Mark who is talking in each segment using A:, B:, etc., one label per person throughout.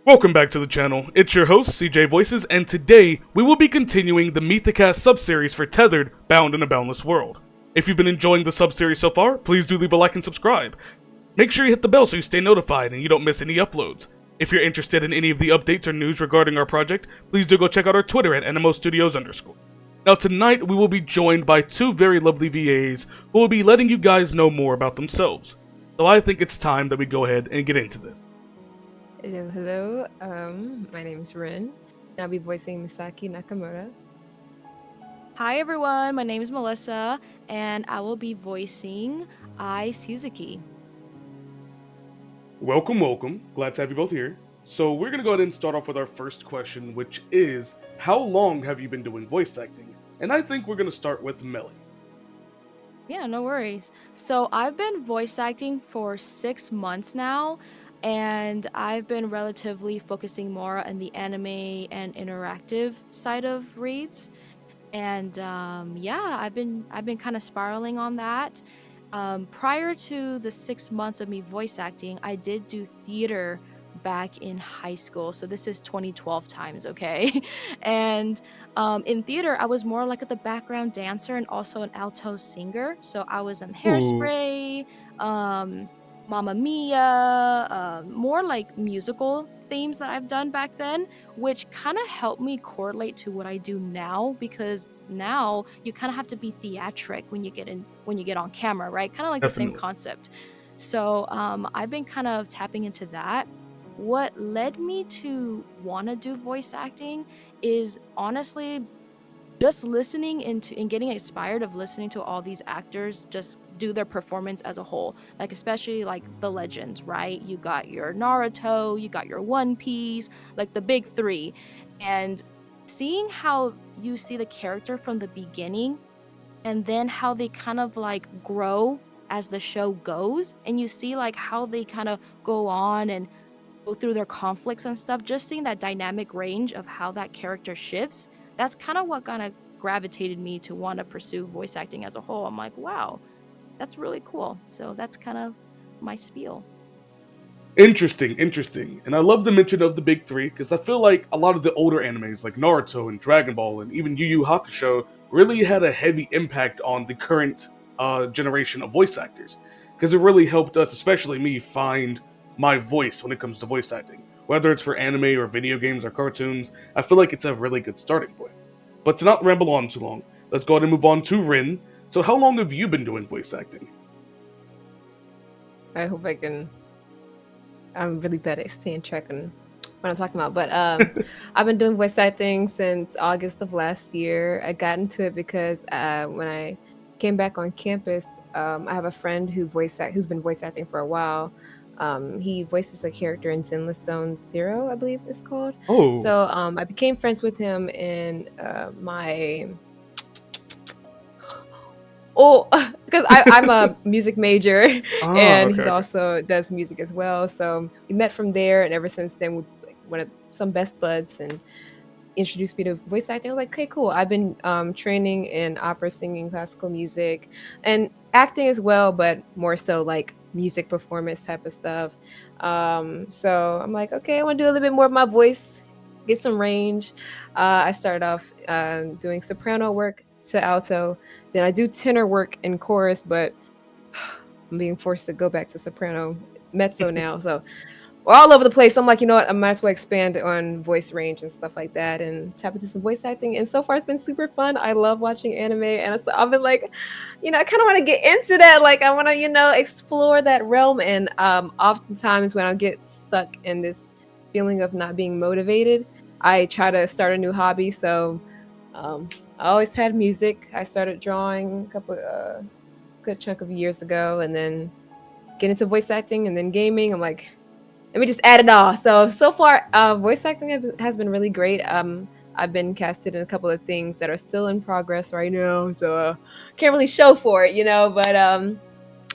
A: Welcome back to the channel. It's your host, CJ Voices, and today we will be continuing the Meet the Cast subseries for Tethered, Bound in a Boundless World. If you've been enjoying the subseries so far, please do leave a like and subscribe. Make sure you hit the bell so you stay notified and you don't miss any uploads. If you're interested in any of the updates or news regarding our project, please do go check out our Twitter at ANIMO Studios_. Now tonight we will be joined by two very lovely VAs who will be letting you guys know more about themselves. So I think it's time that we go ahead and get into this.
B: Hello. My name is Rin, and I'll be voicing Misaki Nakamura.
C: Hi everyone, my name is Melissa, and I will be voicing Ai Suzuki.
A: Welcome. Glad to have you both here. So we're going to go ahead and start off with our first question, which is, how long have you been doing voice acting? And I think we're going to start with Melly.
C: Yeah, no worries. So I've been voice acting for 6 months now, and I've been relatively focusing more on the anime and interactive side of reads. And yeah, I've been kind of spiraling on that. Prior to the 6 months of me voice acting, I did do theater back in high school. So this is 2012 times, okay? And in theater, I was more like the background dancer and also an alto singer. So I was in Hairspray, Mamma Mia, more like musical themes that I've done back then, which kind of helped me correlate to what I do now, because now you kind of have to be theatric when you get on camera, right? Kind of like
A: Definitely.
C: the same concept. So I've been kind of tapping into that. What led me to want to do voice acting is honestly just listening into and getting inspired of listening to all these actors just do their performance as a whole, like especially like the legends, right? You got your Naruto, you got your One Piece, like the big three, and seeing how you see the character from the beginning and then how they kind of like grow as the show goes, and you see like how they kind of go on and go through their conflicts and stuff, just seeing that dynamic range of how that character shifts, that's kind of what kind of gravitated me to want to pursue voice acting as a whole. I'm like, wow, that's really cool. So that's kind of my spiel.
A: Interesting. And I love the mention of the big three, because I feel like a lot of the older animes like Naruto and Dragon Ball and even Yu Yu Hakusho really had a heavy impact on the current generation of voice actors, because it really helped us, especially me, find my voice when it comes to voice acting. Whether it's for anime or video games or cartoons, I feel like it's a really good starting point. But to not ramble on too long, let's go ahead and move on to Rin. So how long have you been doing voice acting?
B: I hope I can. I'm really bad at staying track on what I'm talking about, but I've been doing voice acting since August of last year. I got into it because when I came back on campus, I have a friend who's been voice acting for a while. He voices a character in Zenless Zone Zero, I believe it's called.
A: Oh.
B: So I became friends with him in my because I'm a music major, and he's
A: Okay.
B: also does music as well. So we met from there, and ever since then, we went some best buds and introduced me to voice acting. I was like, okay, cool. I've been training in opera singing, classical music, and acting as well, but more so like music performance type of stuff. So I'm like, okay, I want to do a little bit more of my voice, get some range. I started off doing soprano work to alto. Then I do tenor work in chorus, but I'm being forced to go back to soprano mezzo now. So we're all over the place. I'm like, you know what? I might as well expand on voice range and stuff like that and tap into some voice acting. And so far, it's been super fun. I love watching anime. And so I've been like, I kind of want to get into that. Like, I want to, explore that realm. And oftentimes when I get stuck in this feeling of not being motivated, I try to start a new hobby. So I always had music. I started drawing a couple good chunk of years ago, and then get into voice acting and then gaming. I'm like, let me just add it all. So far, voice acting has been really great. I've been casted in a couple of things that are still in progress right now, so can't really show for it, But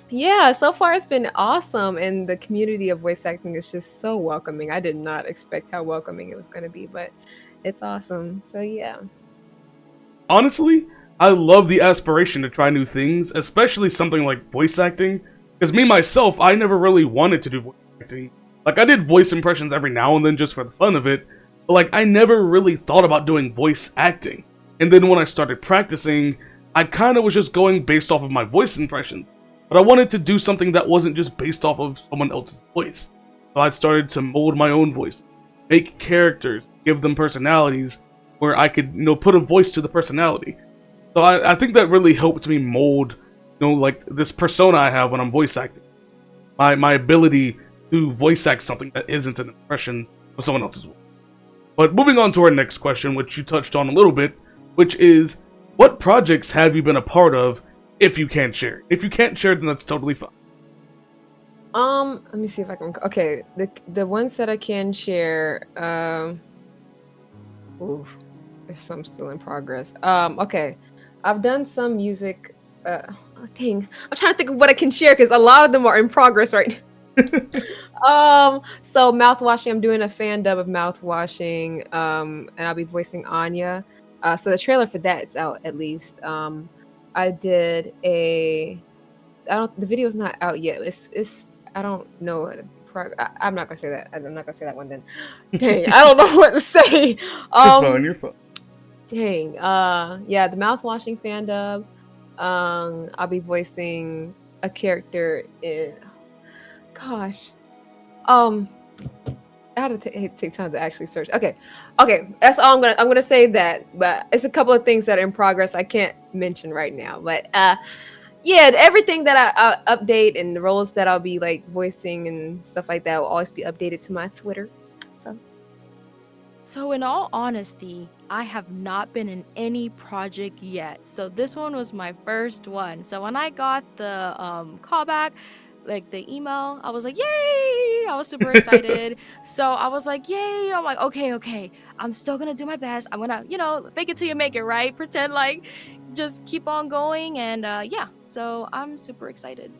B: yeah, so far it's been awesome, and the community of voice acting is just so welcoming. I did not expect how welcoming it was going to be, but it's awesome. So yeah.
A: Honestly, I love the aspiration to try new things, especially something like voice acting. Because me, myself, I never really wanted to do voice acting Like, I did voice impressions every now and then just for the fun of it, but like, I never really thought about doing voice acting. And then when I started practicing, I kind of was just going based off of my voice impressions. But I wanted to do something that wasn't just based off of someone else's voice. So I started to mold my own voice, make characters, give them personalities, where I could, put a voice to the personality. So I think that really helped me mold, like this persona I have when I'm voice acting. My ability to voice act something that isn't an impression of someone else's voice. But moving on to our next question, which you touched on a little bit, which is, what projects have you been a part of, if you can't share? If you can't share, then that's totally fine.
B: Let me see if I can. Okay, the ones that I can share. Oof, there's some still in progress. Okay, I've done some music. Oh, dang, I'm trying to think of what I can share because a lot of them are in progress right now. So mouthwashing. I'm doing a fan dub of mouthwashing. And I'll be voicing Anya. So the trailer for that is out at least. I did a. The video's not out yet. It's. I don't know. I'm not gonna say that. I'm not gonna say that one then. Dang, I don't know what to say.
A: You're fine.
B: Dang. Yeah, the mouthwashing fan dub. I'll be voicing a character in. Gosh. I had to take time to actually search. Okay. That's all I'm gonna say that. But it's a couple of things that are in progress. I can't mention right now. But yeah, everything that I update and the roles that I'll be like voicing and stuff like that will always be updated to my Twitter.
C: So in all honesty, I have not been in any project yet. So this one was my first one. So when I got the callback, like the email, I was like, yay! I was super excited. So I was like, yay! I'm like, okay. I'm still gonna do my best. I'm gonna, fake it till you make it, right? Pretend like just keep on going. And yeah, so I'm super excited.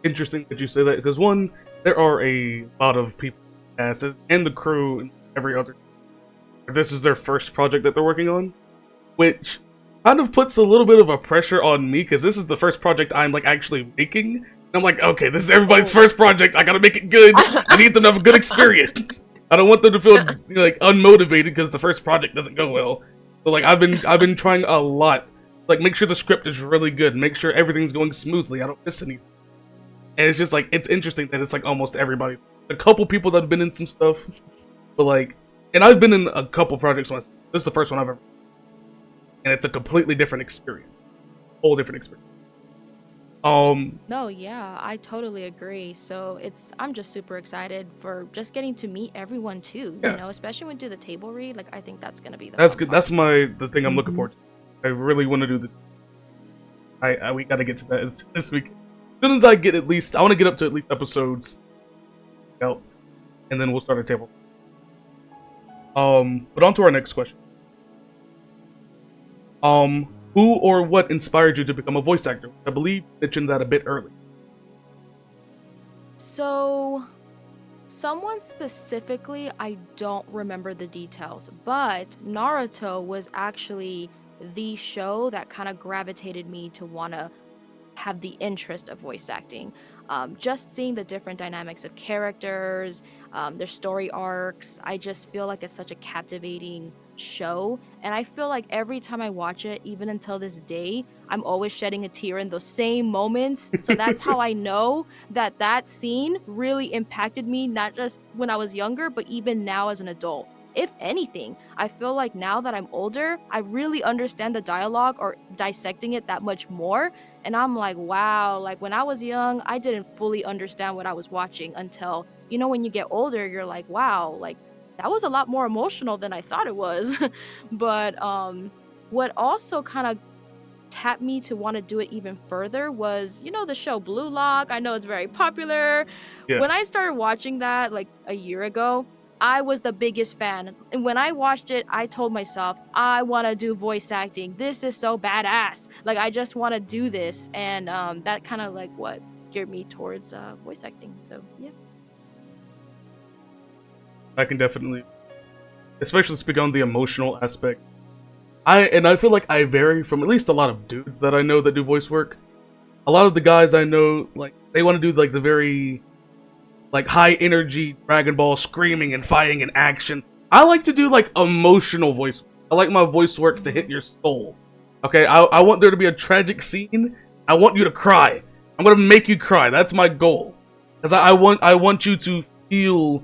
A: Interesting that you say that, because one, there are a lot of people cast and the crew and every other. This is their first project that they're working on, which kind of puts a little bit of a pressure on me, because this is the first project I'm like actually making. I'm like, okay, this is everybody's first project. I gotta make it good. I need them to have a good experience. I don't want them to feel like unmotivated because the first project doesn't go well. So like I've been trying a lot. Like, make sure the script is really good. Make sure everything's going smoothly. I don't miss anything. And it's just like, it's interesting that it's like almost everybody. A couple people that have been in some stuff, but like, and I've been in a couple projects myself. This is the first one I've ever. And it's a completely different experience. Whole different experience.
C: No, yeah, I totally agree. So I'm just super excited for just getting to meet everyone too.
A: Yeah.
C: Especially when we do the table read. Like, I think that's gonna be the
A: That's
C: fun
A: good.
C: part.
A: That's the thing I'm looking forward to. I really want to do we gotta get to that this week. As soon as I get I want to get up to at least episodes out, and then we'll start a table. But on to our next question. Who or what inspired you to become a voice actor? I believe you mentioned that a bit early.
C: So, someone specifically, I don't remember the details, but Naruto was actually the show that kind of gravitated me to want to have the interest of voice acting. Just seeing the different dynamics of characters, their story arcs, I just feel like it's such a captivating show. And I feel like every time I watch it, even until this day, I'm always shedding a tear in those same moments. So that's how I know that scene really impacted me, not just when I was younger, but even now as an adult. If anything, I feel like now that I'm older, I really understand the dialogue or dissecting it that much more. And I'm like, wow, like when I was young, I didn't fully understand what I was watching until, when you get older, you're like, wow, like that was a lot more emotional than I thought it was. But what also kind of tapped me to want to do it even further was, the show Blue Lock. I know it's very popular.
A: Yeah.
C: When I started watching that like a year ago, I was the biggest fan. And when I watched it, I told myself, I want to do voice acting. This is so badass. Like, I just want to do this. And that kind of like what geared me towards voice acting. So, yeah.
A: I can definitely, especially speak on the emotional aspect. I feel like I vary from at least a lot of dudes that I know that do voice work. A lot of the guys I know, like, they want to do like the very like high energy Dragon Ball screaming and fighting and action. I like to do like emotional voice. I like my voice work to hit your soul. Okay, I want there to be a tragic scene. I want you to cry. I'm gonna make you cry. That's my goal. Because I want you to feel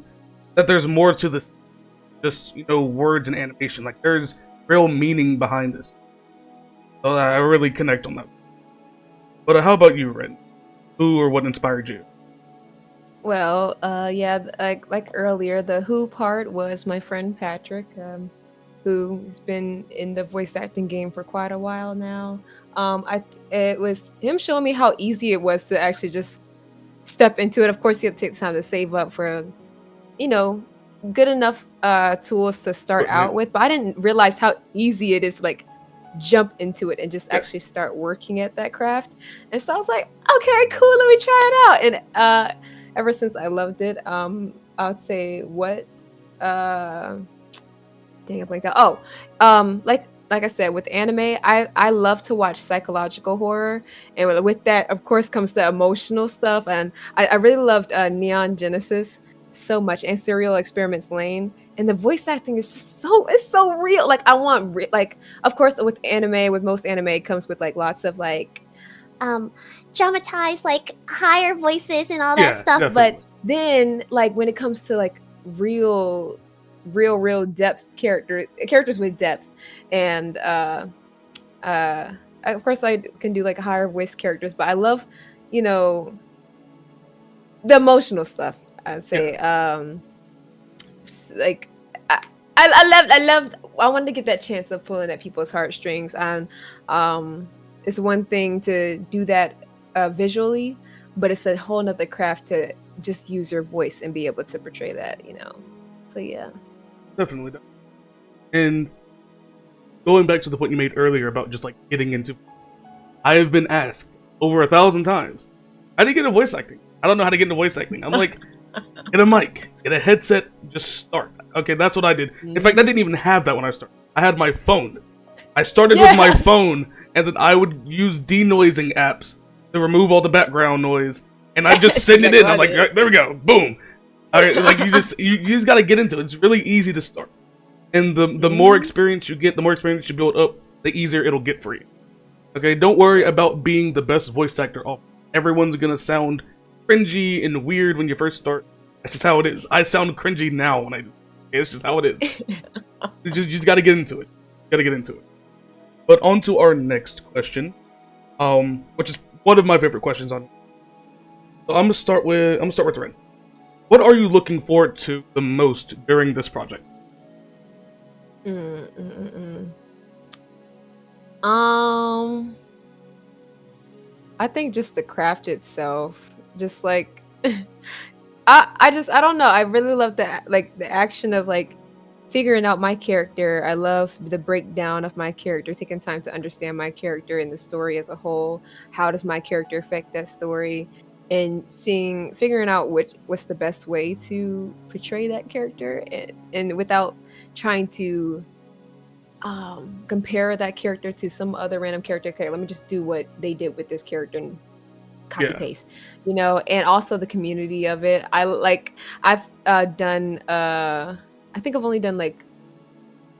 A: that there's more to this, just words and animation. Like there's real meaning behind this. So I really connect on that. But how about you, Rin? Who or what inspired you?
B: Well, yeah, like earlier, the who part was my friend Patrick, who's been in the voice acting game for quite a while now. I It was him showing me how easy it was to actually just step into it. Of course, you have to take time to save up for, you know, good enough tools to start out
A: Equipment.
B: with, but I didn't realize how easy it is to like jump into it and just
A: Yeah.
B: actually start working at that craft. And so I was like, okay, cool, let me try it out. And ever since I loved it, I would say what uh dang, I blanked out. Oh, like I said, with anime, I love to watch psychological horror, and with that, of course, comes the emotional stuff. And I really loved Neon Genesis so much, and Serial Experiments Lane. And the voice acting is just it's so real. Like I want like, of course, with anime, with most anime, it comes with like lots of like um dramatized like higher voices and all that
A: Yeah,
B: stuff. But
A: definitely.
B: then like when it comes to like real depth characters with depth, and uh of course I can do like higher voice characters, but I love, you know, the emotional stuff, I'd
A: Yeah,
B: say. Like I wanted to get that chance of pulling at people's heartstrings. And it's one thing to do that visually, but it's a whole nother craft to just use your voice and be able to portray that, so yeah.
A: definitely. And going back to the point you made earlier about just like getting into, I have been asked over 1,000 times, how do you get into voice acting? I don't know how to get into voice acting. I'm like, get a mic, get a headset, just start. Okay, that's what I did. In fact, I didn't even have that when I started. I had my phone. I started with my
B: Yeah.
A: phone, and then I would use denoising apps to remove all the background noise, and I just
B: That's
A: send it
B: exactly
A: in.
B: what
A: I'm
B: I
A: like,
B: did.
A: there we go, boom. All right, like you just got to get into it. It's really easy to start, and the more
B: Hmm.
A: experience you get, the more experience you build up, the easier it'll get for you. Okay, don't worry
B: Right.
A: about being the best voice actor off. Everyone's gonna sound cringy and weird when you first start. That's just how it is. I sound cringy now when I do. Okay, it's just how it is. You just gotta get into it. Gotta get into it. But on to our next question, which is one of my favorite questions on. So I'm gonna start with Ren. What are you looking forward to the most during this project?
B: Mm, mm, mm, mm. I think just the craft itself, just like I don't know. I really love the action of like figuring out my character. I love the breakdown of my character, taking time to understand my character and the story as a whole. How does my character affect that story? And figuring out what's the best way to portray that character, and without trying to compare that character to some other random character. Okay, let me just do what they did with this character and copy
A: Yeah,
B: paste, and also the community of it. I've done I think I've only done like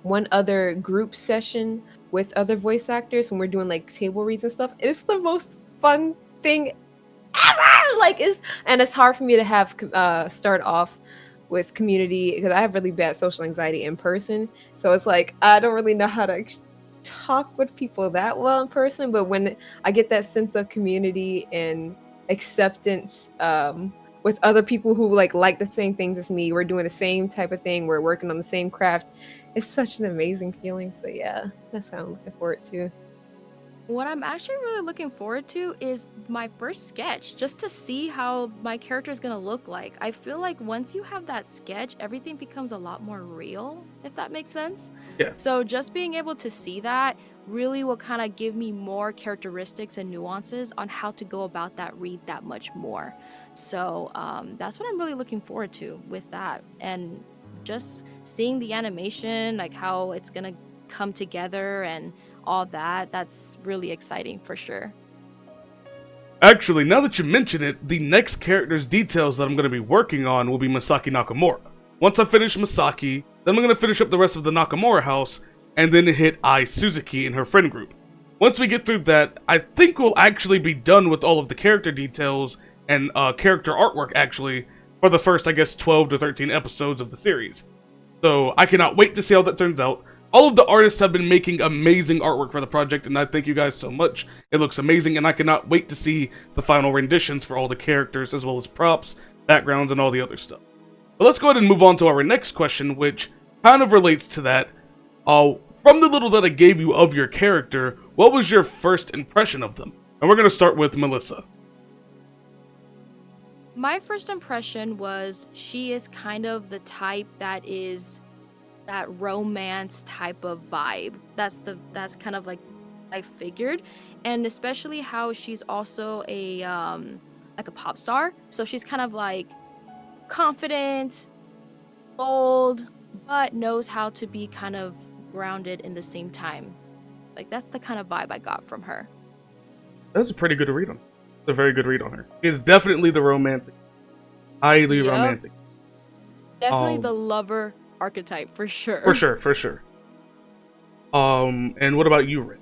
B: one other group session with other voice actors when we're doing like table reads and stuff. It's the most fun thing ever. Like it's hard for me to have start off with community because I have really bad social anxiety in person. So it's like I don't really know how to talk with people that well in person, but when I get that sense of community and acceptance with other people who like the same things as me, we're doing the same type of thing, we're working on the same craft. It's such an amazing feeling. So yeah, that's what I'm looking forward to.
C: What I'm actually really looking forward to is my first sketch, just to see how my character is going to look like. I feel like once you have that sketch, everything becomes a lot more real, if that makes sense.
A: yeah,
C: So just being able to see that really will kind of give me more characteristics and nuances on how to go about that read that much more. So that's what I'm really looking forward to with that. And just seeing the animation, like how it's going to come together and all that, that's really exciting for sure.
A: Actually, now that you mention it, the next character's details that I'm going to be working on will be Masaki Nakamura. Once I finish Masaki, then I'm going to finish up the rest of the Nakamura house, and then hit Ai Suzuki and her friend group. Once we get through that, I think we'll actually be done with all of the character details and character artwork, actually, for the first, I guess, 12 to 13 episodes of the series. So I cannot wait to see how that turns out. All of the artists have been making amazing artwork for the project, and I thank you guys so much. It looks amazing, and I cannot wait to see the final renditions for all the characters, as well as props, backgrounds, and all the other stuff. But let's go ahead and move on to our next question, which kind of relates to that. From the little that I gave you of your character, what was your first impression of them? And we're going to start with Melissa.
C: My first impression was she is kind of the type that is that romance type of vibe. That's kind of like I figured, and especially how she's also a like a pop star. So she's kind of like confident, bold, but knows how to be kind of grounded in the same time. Like that's the kind of vibe I got from her.
A: That's a pretty good read on her. That's a very good read on her. She's definitely the romantic. Highly romantic.
C: Definitely the lover archetype, for sure.
A: For sure. And what about you, Rin?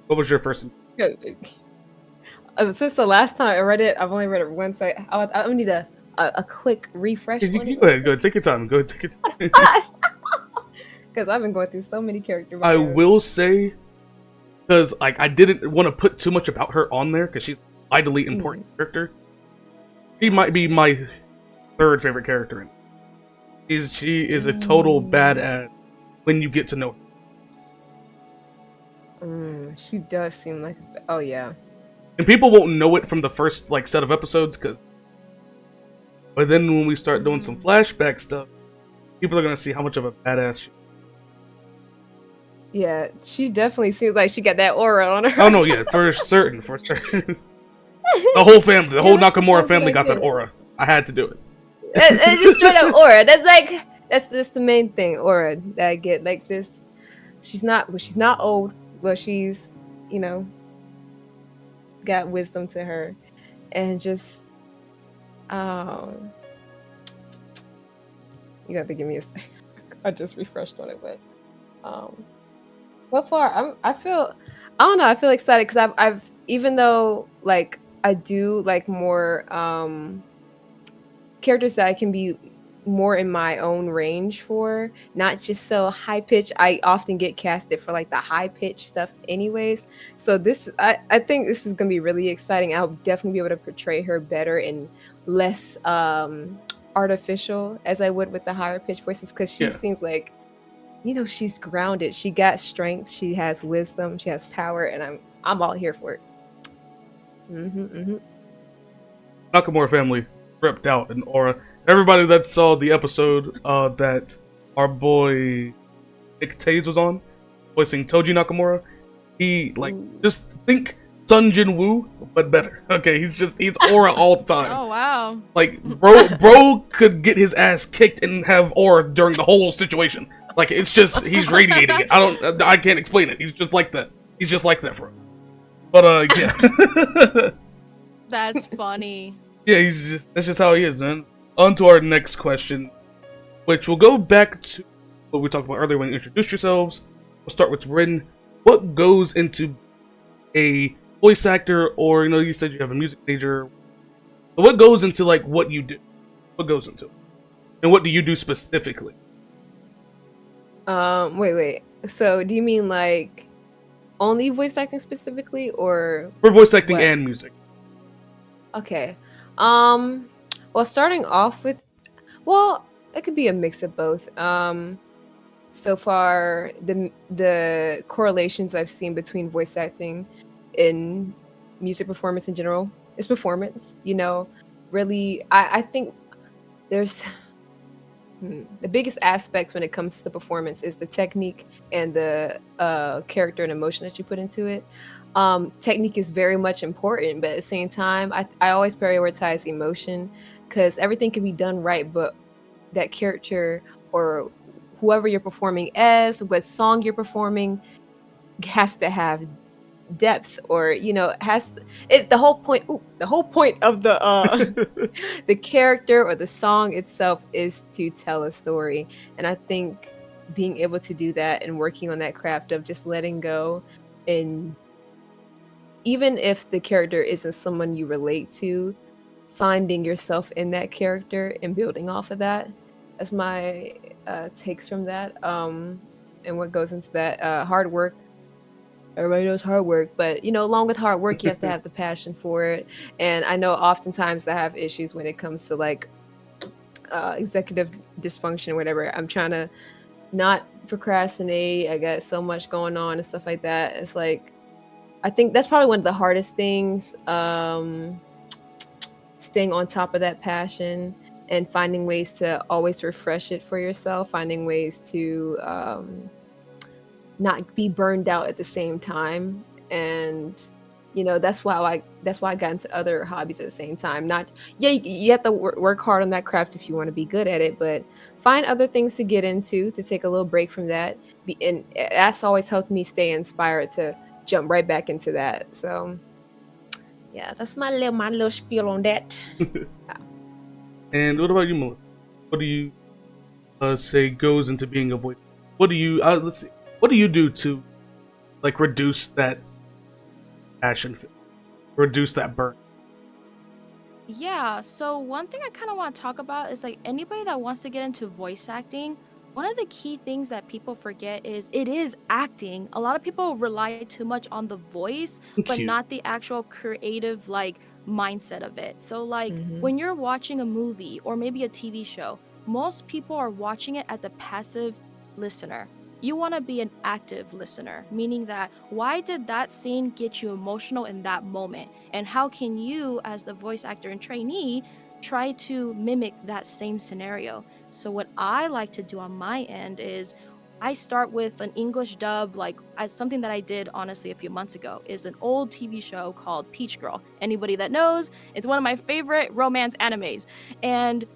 A: What was your first?
B: Since the last time I read it, I've only read it once. I need a quick refresh.
A: Go ahead. Take your time. Because
B: I've been going through so many characters.
A: I will say, because like I didn't want to put too much about her on there because she's a vitally important character. She might be my third favorite character in it. She is a total badass when you get to know
B: her. She does seem like, oh yeah.
A: And people won't know it from the first like set of episodes, but then when we start doing some flashback stuff, people are gonna see how much of a badass she is.
B: Yeah, she definitely seems like she got that aura on her.
A: Oh no, yeah, for certain. The whole family, the whole Nakamura family got that aura. I had to do it.
B: It's just straight up aura. That's the main thing, aura that I get. Like this, she's not old, but she's, got wisdom to her, and just you have to give me a second. I just refreshed on it, but so far I feel excited because I've even though like I do like more characters that I can be more in my own range for, not just so high pitched. I often get casted for like the high pitched stuff anyways. So this, I think this is gonna be really exciting. I'll definitely be able to portray her better and less artificial as I would with the higher pitched voices, because she seems like, she's grounded. She got strength. She has wisdom. She has power, and I'm all here for it.
A: Nakamura family ripped out an aura. Everybody that saw the episode that our boy Nick Taze was on, voicing Toji Nakamura, he just think Sun Jin Woo, but better. Okay, he's aura all the time.
C: Oh wow!
A: Like bro could get his ass kicked and have aura during the whole situation. Like it's just he's radiating it. I can't explain it. He's just like that. He's just like that for him. But yeah.
C: That's funny.
A: Yeah, that's just how he is, man. On to our next question, which will go back to what we talked about earlier when you introduced yourselves. We'll start with Rin. What goes into a voice actor, or you said you have a music major. So what goes into like what you do? What goes into it? And what do you do specifically?
B: Wait. So do you mean like only voice acting specifically, or
A: for voice acting and music?
B: Okay. Well, starting off with, it could be a mix of both. So far, the correlations I've seen between voice acting and music performance in general is performance. Really, I think there's the biggest aspects when it comes to performance is the technique and the character and emotion that you put into it. Technique is very much important, but at the same time, I always prioritize emotion, because everything can be done right, but that character or whoever you're performing as, what song you're performing, has to have depth, or has it the whole point. The whole point of the character or the song itself is to tell a story, and I think being able to do that and working on that craft of just letting go, and even if the character isn't someone you relate to, finding yourself in that character and building off of that. That's my takes from that. And what goes into that, hard work. Everybody knows hard work, but along with hard work, you have to have the passion for it. And I know oftentimes I have issues when it comes to like executive dysfunction or whatever. I'm trying to not procrastinate. I got so much going on and stuff like that. It's like, I think that's probably one of the hardest things. Staying on top of that passion and finding ways to always refresh it for yourself, finding ways to not be burned out at the same time. And that's why I got into other hobbies at the same time. Not you have to work hard on that craft if you want to be good at it, but find other things to get into, to take a little break from that. And that's always helped me stay inspired to jump right back into that. So yeah, that's my little spiel on that.
A: And what about you, Melissa? What do you say goes into being a voice? What do you let's see? What do you do to like reduce that passion, reduce that burn?
C: Yeah, so one thing I kind of want to talk about is like anybody that wants to get into voice acting, one of the key things that people forget is it is acting. A lot of people rely too much on the voice, but
A: Cute.
C: not the actual creative like mindset of it. So like
B: Mhm.
C: when you're watching a movie or maybe a TV show, most people are watching it as a passive listener. You want to be an active listener, meaning that why did that scene get you emotional in that moment? And how can you, as the voice actor and trainee, try to mimic that same scenario? So, what I like to do on my end is I start with an English dub, like as something that I did honestly a few months ago, is an old TV show called Peach Girl. Anybody that knows, it's one of my favorite romance animes. And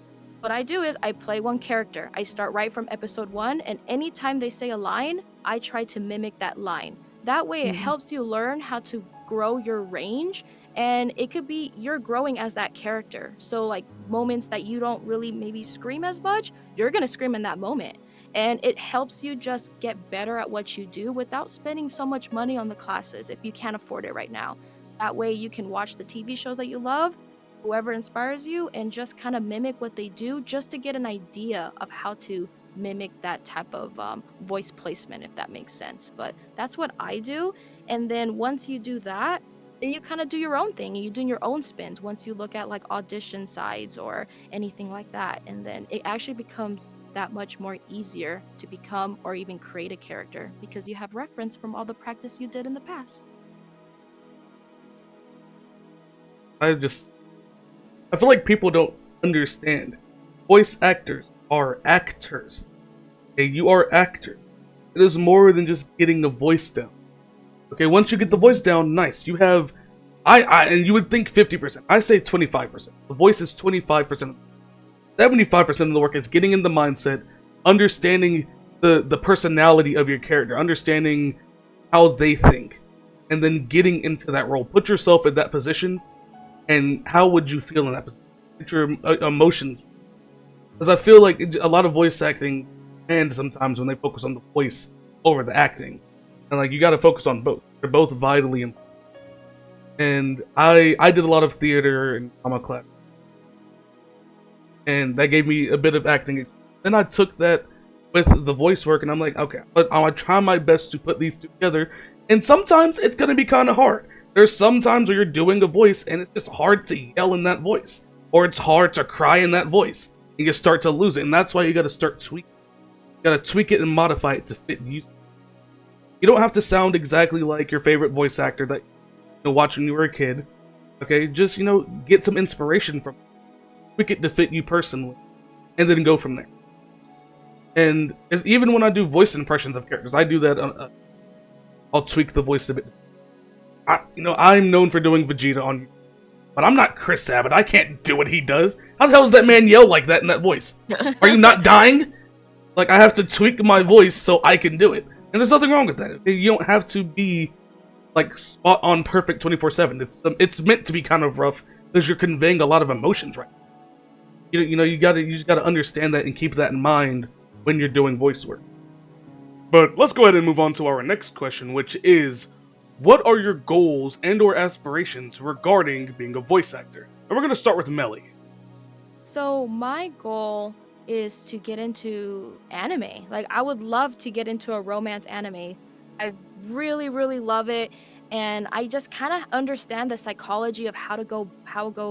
C: what I do is I play one character. I start right from episode 1, and anytime they say a line, I try to mimic that line. That way, it
B: Mhm.
C: helps you learn how to grow your range, and it could be you're growing as that character. So, like moments that you don't really maybe scream as much, you're gonna scream in that moment. And it helps you just get better at what you do without spending so much money on the classes if you can't afford it right now. That way, you can watch the TV shows that you love, whoever inspires you, and just kind of mimic what they do just to get an idea of how to mimic that type of voice placement, if that makes sense. But that's what I do. And then once you do that, then you kind of do your own thing and you're doing your own spins once you look at like audition sites or anything like that. And then it actually becomes that much more easier to become or even create a character because you have reference from all the practice you did in the past.
A: I feel like people don't understand. Voice actors are actors. Okay, you are actors. It is more than just getting the voice down. Okay, once you get the voice down, nice. You have, and you would think 50%. I say 25%. The voice is 25%. 75% of the work is getting in the mindset, understanding the personality of your character, understanding how they think, and then getting into that role. Put yourself in that position, and how would you feel in that position? Get your emotions. Because I feel like a lot of voice acting, and sometimes when they focus on the voice over the acting, and like you got to focus on both. They're both vitally important. And I did a lot of theater and drama class, and that gave me a bit of acting. Then I took that with the voice work, and I'm like, okay, but I'll try my best to put these two together. And sometimes it's gonna be kind of hard. There's some times where you're doing a voice, and it's just hard to yell in that voice, or it's hard to cry in that voice, and you start to lose it. And that's why you got to start tweaking. You got to tweak it and modify it to fit you. You don't have to sound exactly like your favorite voice actor that watched when you were a kid. Okay, just get some inspiration from it. Tweak it to fit you personally, and then go from there. And even when I do voice impressions of characters, I do that. I'll tweak the voice a bit. I'm known for doing Vegeta on, but I'm not Chris Sabat. I can't do what he does. How the hell does that man yell like that in that voice? Are you not dying? Like, I have to tweak my voice so I can do it. And there's nothing wrong with that. You don't have to be like spot on perfect 24/7. It's meant to be kind of rough because you're conveying a lot of emotions, right? You just gotta understand that and keep that in mind when you're doing voice work. But let's go ahead and move on to our next question, which is, what are your goals and/or aspirations regarding being a voice actor? And we're gonna start with Melly.
C: So my goal is to get into anime. Like I would love to get into a romance anime. I really, really love it. And I just kind of understand the psychology of how go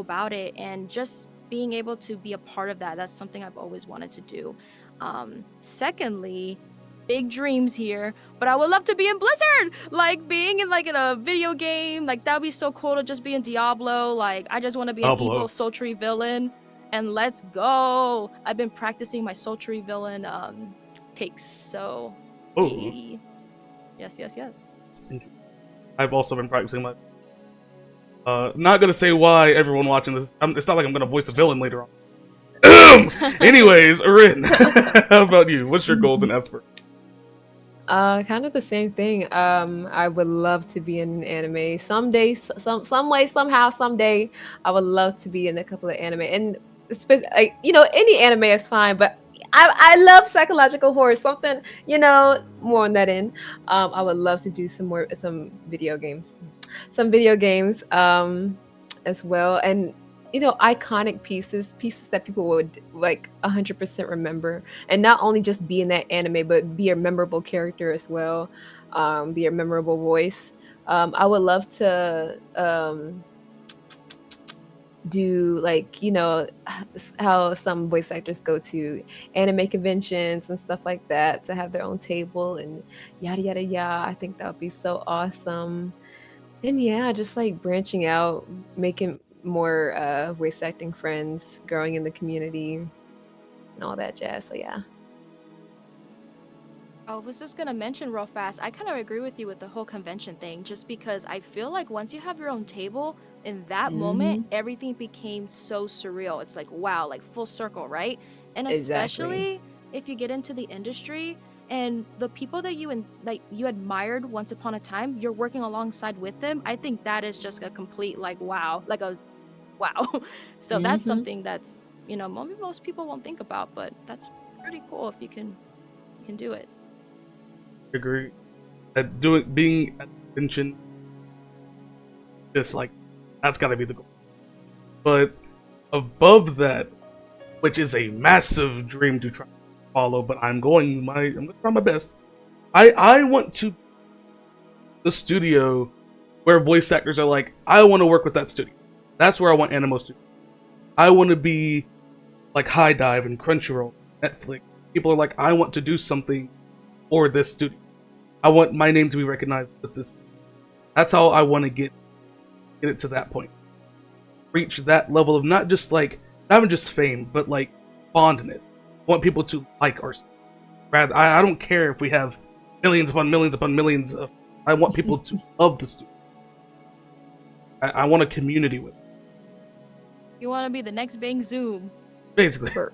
C: about it, and just being able to be a part of that. That's something I've always wanted to do. Secondly, big dreams here, but I would love to be in Blizzard. Like being in a video game, like that'd be so cool to just be in Diablo. Like I just want to be an evil
A: Diablo.
C: sultry villain, and let's go. I've been practicing my sultry villain takes, so
A: Oh,
C: yes.
A: I've also been practicing my. Not gonna say why everyone watching this. It's not like I'm gonna voice a villain later on. Anyways, Rin, how about you? What's your goals and aspirations?
B: Kind of the same thing. I would love to be in an anime someday, some way, somehow, someday. I would love to be in a couple of anime, and like any anime is fine, but I love psychological horror, something more on that end. I would love to do some video games, as well, and iconic pieces that people would like 100% remember, and not only just be in that anime, but be a memorable character as well, be a memorable voice. I would love to do like how some voice actors go to anime conventions and stuff like that to have their own table and yada yada yada. I think that would be so awesome. And yeah, just like branching out, making more voice acting friends, growing in the community, and all that jazz. So yeah.
C: I was just gonna mention real fast, I kind of agree with you with the whole convention thing, just because I feel like once you have your own table, in that moment,
B: Hmm.
C: everything became so surreal. It's like, wow, like full circle, right? And
B: Exactly.
C: especially if you get into the industry and the people that you admired once upon a time, you're working alongside with them. I think that is just a complete like wow, like a wow. So that's
B: Hmm.
C: something that's, maybe most people won't think about, but that's pretty cool if you can do it.
A: Agree. Being at convention, just like that's gotta be the goal. But above that, which is a massive dream to try to follow, but I'm gonna try my best. I want to the studio where voice actors are like, I want to work with that studio. That's where I want ANIMO to. I want to be like High Dive and Crunchyroll, Netflix. People are like, I want to do something for this studio. I want my name to be recognized with this. That's how I want to get it to that point. Reach that level of not even just fame, but like fondness. I want people to like our stuff. Rather, I don't care if we have millions upon millions upon millions of. I want people to love the studio. I want a community with it,
C: You want to be the next Bang Zoom.
A: basically.
B: Burr.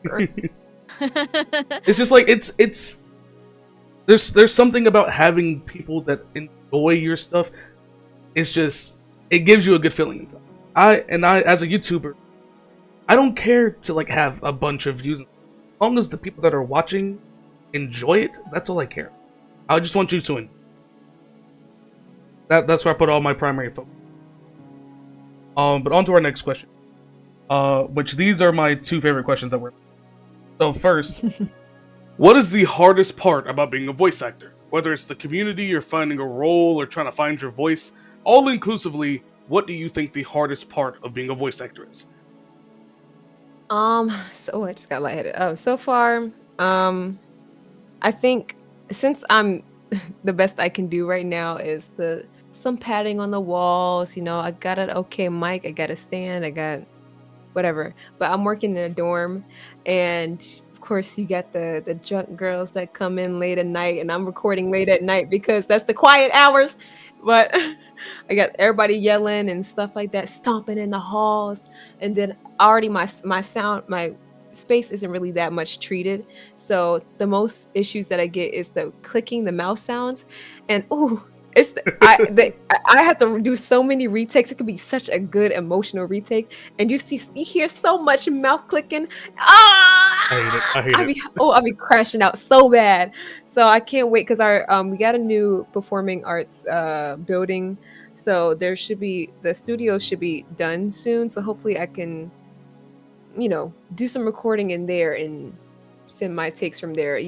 A: It's just like it's there's something about having people that enjoy your stuff. It's just it gives you a good feeling inside. I as a YouTuber, I don't care to like have a bunch of views. As long as the people that are watching enjoy it, that's all I care. I just want you to enjoy. That's where I put all my primary focus. But on to our next question. Which these are my two favorite questions that we're. So first, what is the hardest part about being a voice actor? Whether it's the community or finding a role or trying to find your voice, all inclusively, what do you think the hardest part of being a voice actor is?
B: So I just got lightheaded. Oh, so far, I think since I'm the best I can do right now is the some padding on the walls. I got an okay mic, I got a stand, I got whatever. But I'm working in a dorm, and of course you got the drunk girls that come in late at night, and I'm recording late at night because that's the quiet hours. But I got everybody yelling and stuff like that, stomping in the halls, and then already my sound my space isn't really that much treated. So the most issues that I get is the clicking, the mouse sounds, and ooh. It's I have to do so many retakes. It could be such a good emotional retake, and you hear so much mouth clicking.
A: I hate it. I hate it.
B: I'll be crashing out so bad. So I can't wait because our we got a new performing arts building, so the studio should be done soon. So hopefully I can do some recording in there and send my takes from there.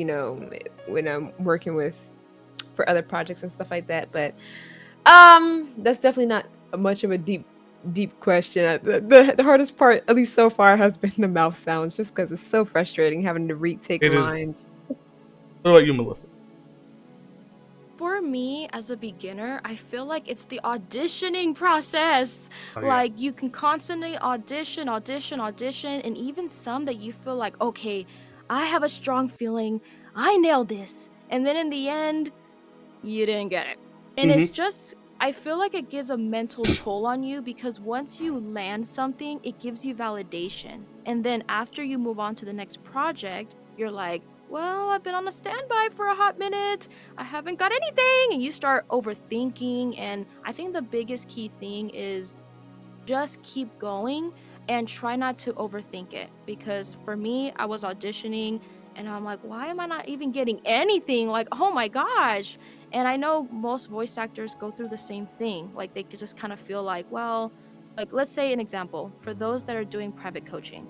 B: When I'm working with for other projects and stuff like that. But that's definitely not much of a deep question. The hardest part, at least so far, has been the mouth sounds, just because it's so frustrating having to retake
A: It is.
B: lines.
A: What about you, Melissa?
C: For me, as a beginner, I feel like it's the auditioning process.
A: Oh yeah.
C: Like, you can constantly audition, audition, audition, and even some that you feel like, okay, I have a strong feeling, I nailed this. And then in the end, you didn't get it. And it's
A: Mm-hmm.
C: just, I feel like it gives a mental toll on you because once you land something, it gives you validation. And then after you move on to the next project, you're like, well, I've been on a standby for a hot minute. I haven't got anything. And you start overthinking. And I think the biggest key thing is just keep going and try not to overthink it. Because for me, I was auditioning and I'm like, why am I not even getting anything? Like, oh my gosh. And I know most voice actors go through the same thing. Like, they could just kind of feel like, well, like, let's say an example for those that are doing private coaching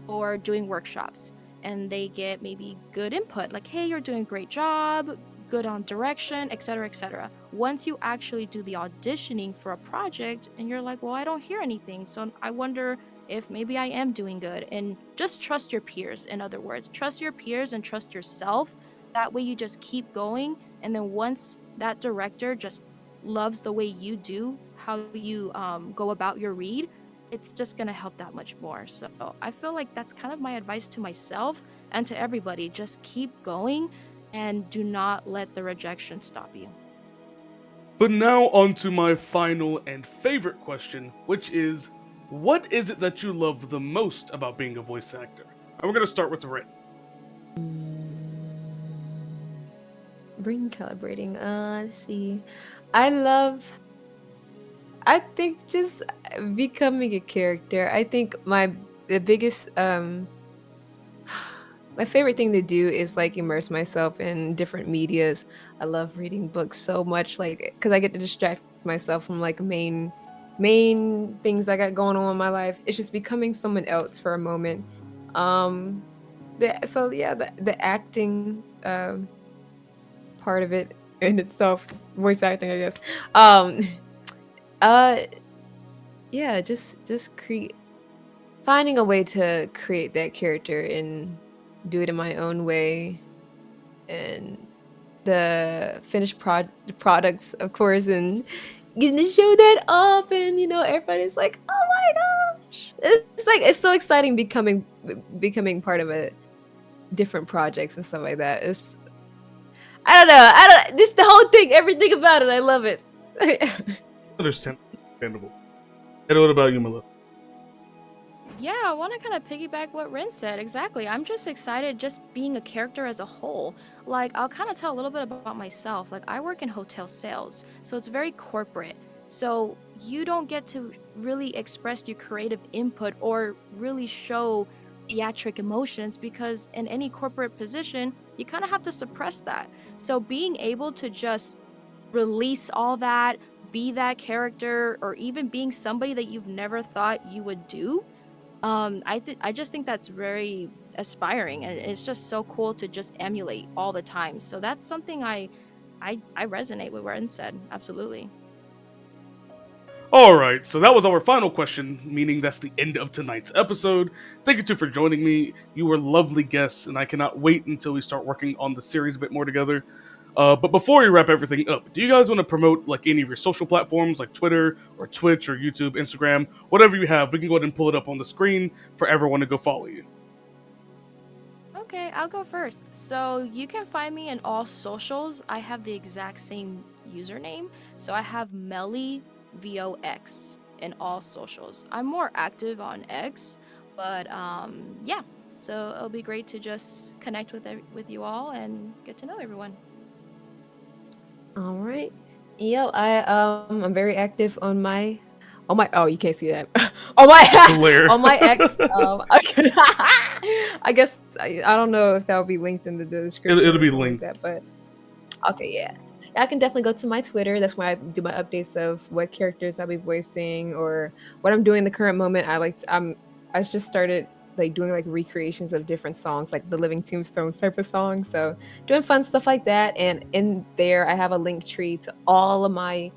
C: or doing workshops and they get maybe good input like, hey, you're doing a great job, good on direction, etc., etc. Once you actually do the auditioning for a project and you're like, well, I don't hear anything, so I wonder if maybe I am doing good. And just trust your peers. In other words, trust your peers and trust yourself. That way you just keep going, and then once that director just loves the way you do, how you go about your read, it's just going to help that much more. So I feel like that's kind of my advice to myself and to everybody. Just keep going and do not let the rejection stop you.
A: But now on to my final and favorite question, which is, what is it that you love the most about being a voice actor? And we're gonna start with Rin.
B: Brain calibrating. Let's see. I love. I think just becoming a character. I think the biggest my favorite thing to do is like immerse myself in different medias. I love reading books so much, like because I get to distract myself from like main things I got going on in my life. It's just becoming someone else for a moment. Um, so yeah, the acting part of it in itself, voice acting, I guess. Um, uh, yeah, just create finding a way to create that character and do it in my own way, and the finished products, of course, and getting to show that off, and everybody's like, "Oh my gosh!" It's like it's so exciting becoming part of a different projects and stuff like that. I don't know. I don't. This the whole thing. Everything about it. I love it.
A: Understandable. And what about you, Melissa?
C: Yeah, I want to kind of piggyback what Rin said. Exactly. I'm just excited just being a character as a whole. Like, I'll kind of tell a little bit about myself. Like, I work in hotel sales, so it's very corporate. So you don't get to really express your creative input or really show theatric emotions because in any corporate position, you kind of have to suppress that. So being able to just release all that, be that character, or even being somebody that you've never thought you would do, I just think that's very aspiring, and it's just so cool to just emulate all the time. So that's something I resonate with what Ren said. Absolutely.
A: Alright, so that was our final question, meaning that's the end of tonight's episode. Thank you two for joining me. You were lovely guests, and I cannot wait until we start working on the series a bit more together. But before we wrap everything up, do you guys want to promote like any of your social platforms, like Twitter or Twitch or YouTube, Instagram, whatever you have? We can go ahead and pull it up on the screen for everyone to go follow you.
C: Okay, I'll go first. So you can find me in all socials. I have the exact same username. So I have Melly VOX in all socials. I'm more active on X, but yeah. So it'll be great to just connect with you all and get to know everyone.
B: All right. Yep, I'm very active on my oh, you can't see that. on my
A: Glare.
B: on my X I guess I don't know if that'll be linked in the description
A: It'll
B: or
A: be
B: something like
A: linked.
B: that, but okay, yeah. Yeah, I can definitely go to my Twitter. That's where I do my updates of what characters I'll be voicing or what I'm doing in the current moment. I just started like doing like recreations of different songs, like the Living Tombstones type of song. So doing fun stuff like that. And in there I have a link tree to all of my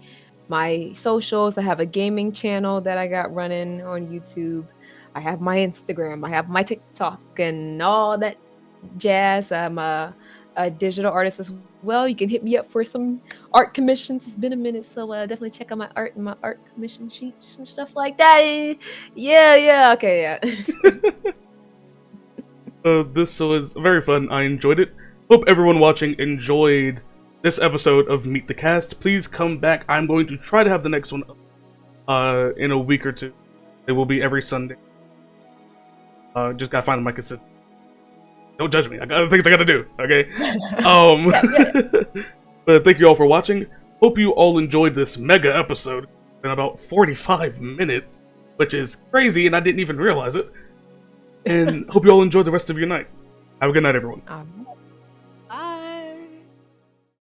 B: socials. I have a gaming channel that I got running on YouTube. I have my Instagram. I have my TikTok and all that jazz. I'm a digital artist as well. You can hit me up for some art commissions. It's been a minute, so definitely check out my art and my art commission sheets and stuff like that. Yeah, yeah, okay, yeah.
A: This was very fun. I enjoyed it. Hope everyone watching enjoyed this episode of Meet the Cast. Please come back. I'm going to try to have the next one in a week or two. It will be every Sunday. Just gotta find my consistent. Don't judge me. I got other things I gotta do. Okay. But thank you all for watching. Hope you all enjoyed this mega episode in about 45 minutes, which is crazy, and I didn't even realize it. And hope you all enjoy the rest of your night. Have a good night, everyone.